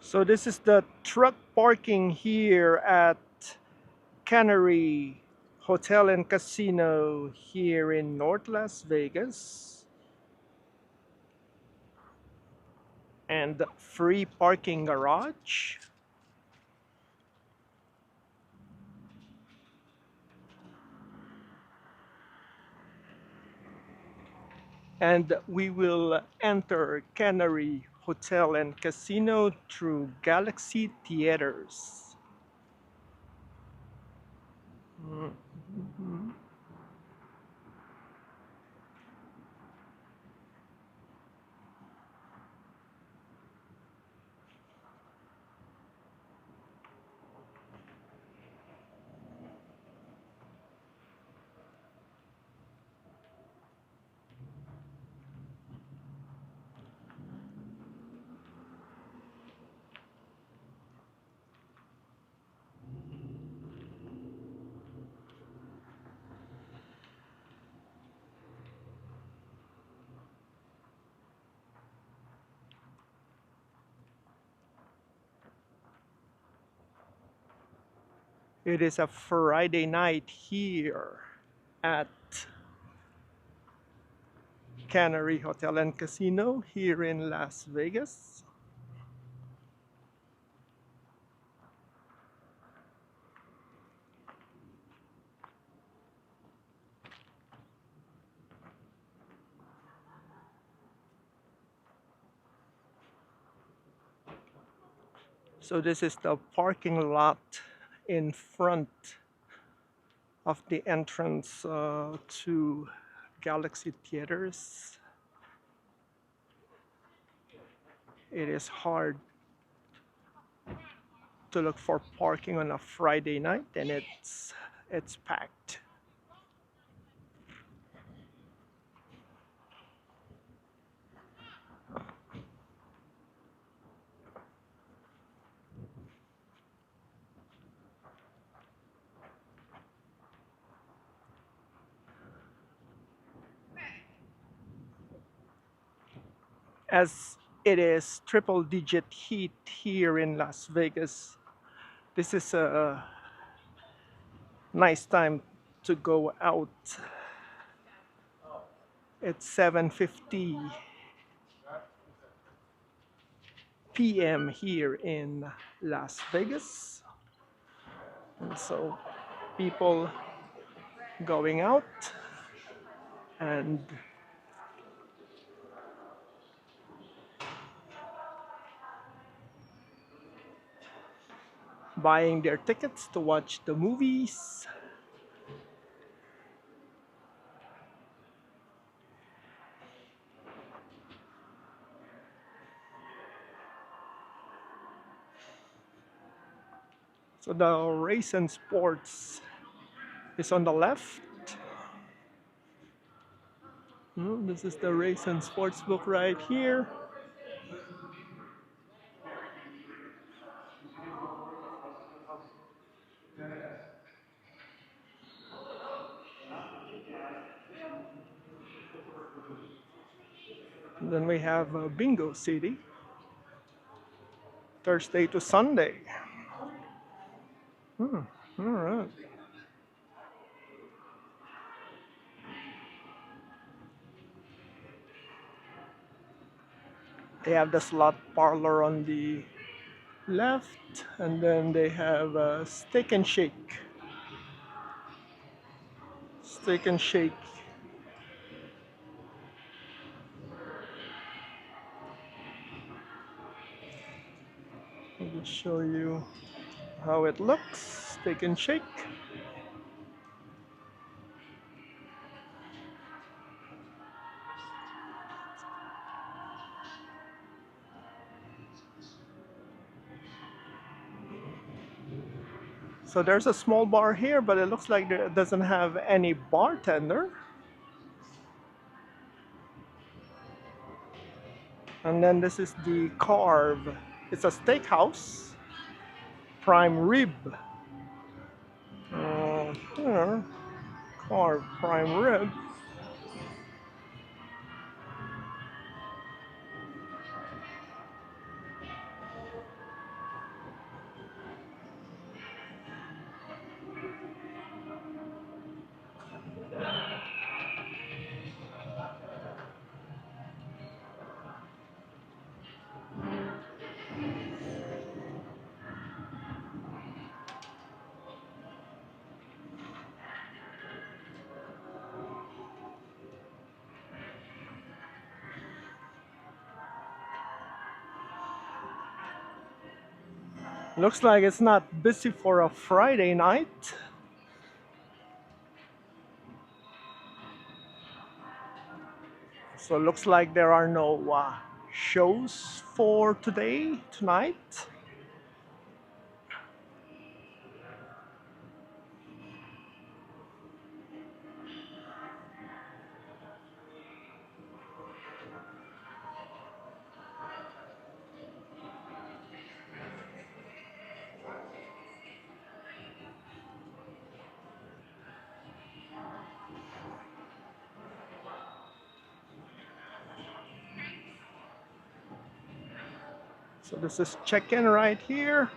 So this is the truck parking here at Cannery Hotel and Casino here in North Las Vegas. And free parking garage. And we will enter Cannery Hotel and Casino through Galaxy Theaters. Mhm. It is a Friday night here at Cannery Hotel and Casino here in Las Vegas. So this is the parking lot in front of the entrance to Galaxy Theaters. It is hard to look for parking on a Friday night, and it's packed. As it is triple digit heat here in Las Vegas, this is a nice time to go out. It's 7:50 p.m. here in Las Vegas. And so people going out and buying their tickets to watch the movies. So the race and sports is on the left. This is the race and sports book right here. And then we have Bingo City, Thursday to Sunday. Hmm, all right. They have the slot parlor on the left, and then they have Steak and Shake. Steak and Shake. I'll just show you how it looks. Steak and Shake. So there's a small bar here, but it looks like it doesn't have any bartender. And then this is the Carve. It's a steakhouse. Prime rib. Here, Carve prime rib. Looks like it's not busy for a Friday night. So looks like there are no shows for tonight. So this is check-in right here.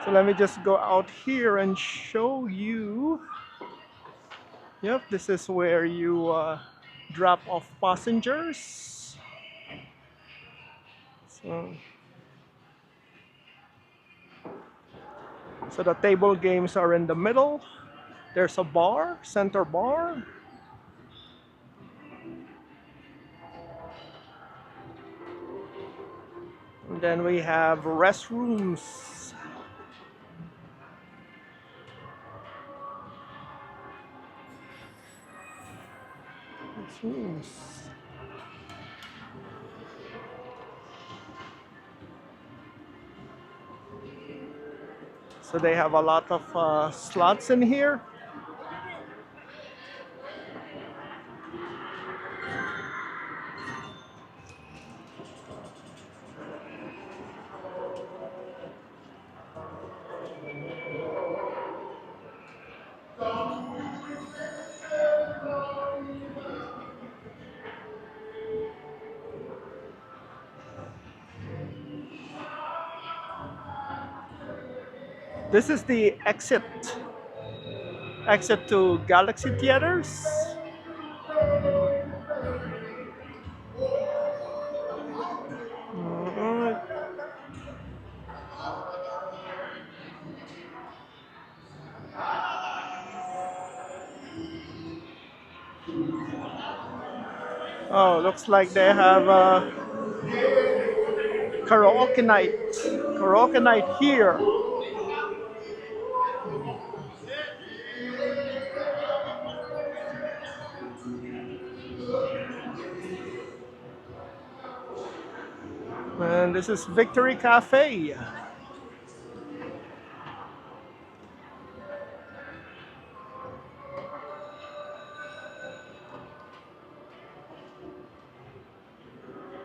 So let me just go out here and show you. Yep, this is where you drop off passengers. So, so the table games are in the middle. There's a bar, center bar. And then we have restrooms. Restrooms. So they have a lot of slots in here. This is the exit to Galaxy Theaters. Alright. Oh, looks like they have karaoke night. Karaoke night here. And this is Victory Cafe.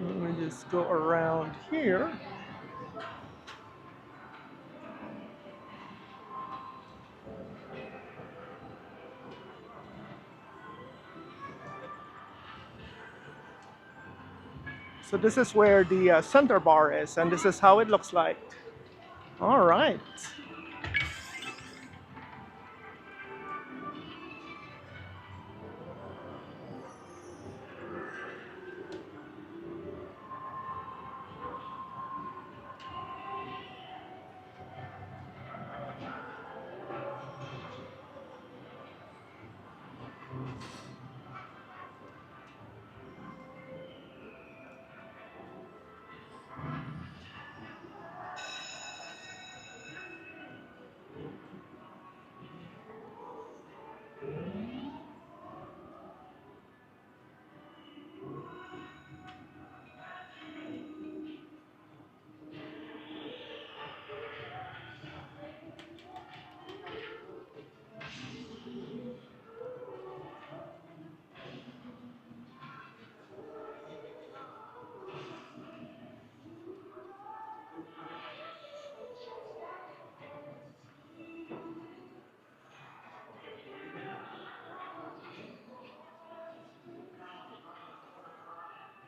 Let me just go around here. So this is where the center bar is, and this is how it looks like. All right.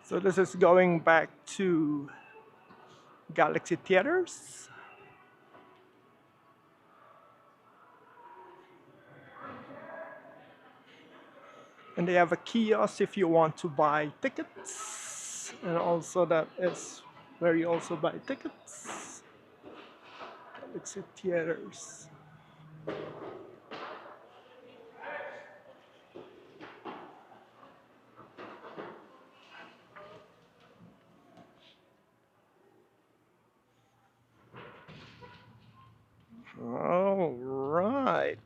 So this is going back to Galaxy Theaters. And they have a kiosk if you want to buy tickets. And also that is where you also buy tickets. Galaxy Theaters. All right.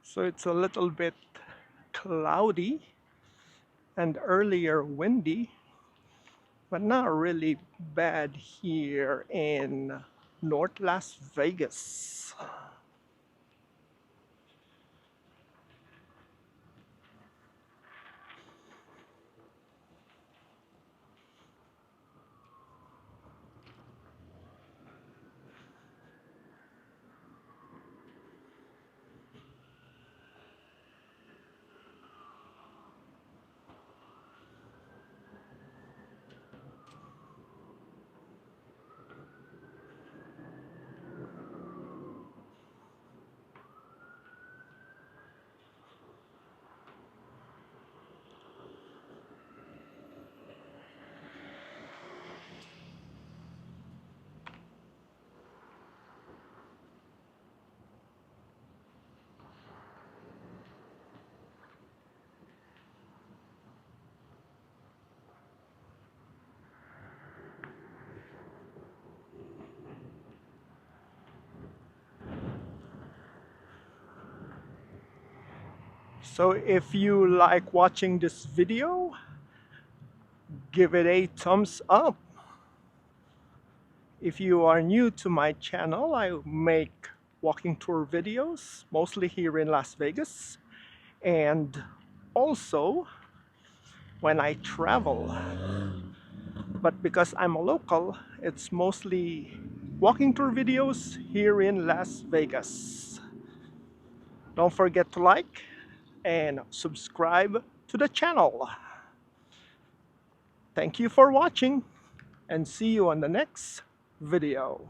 So it's a little bit cloudy and earlier windy, but not really bad here in North Las Vegas. So if you like watching this video, give it a thumbs up. If you are new to my channel, I make walking tour videos, mostly here in Las Vegas, and also when I travel. But because I'm a local, it's mostly walking tour videos here in Las Vegas. Don't forget to like and subscribe to the channel. Thank you for watching and see you on the next video.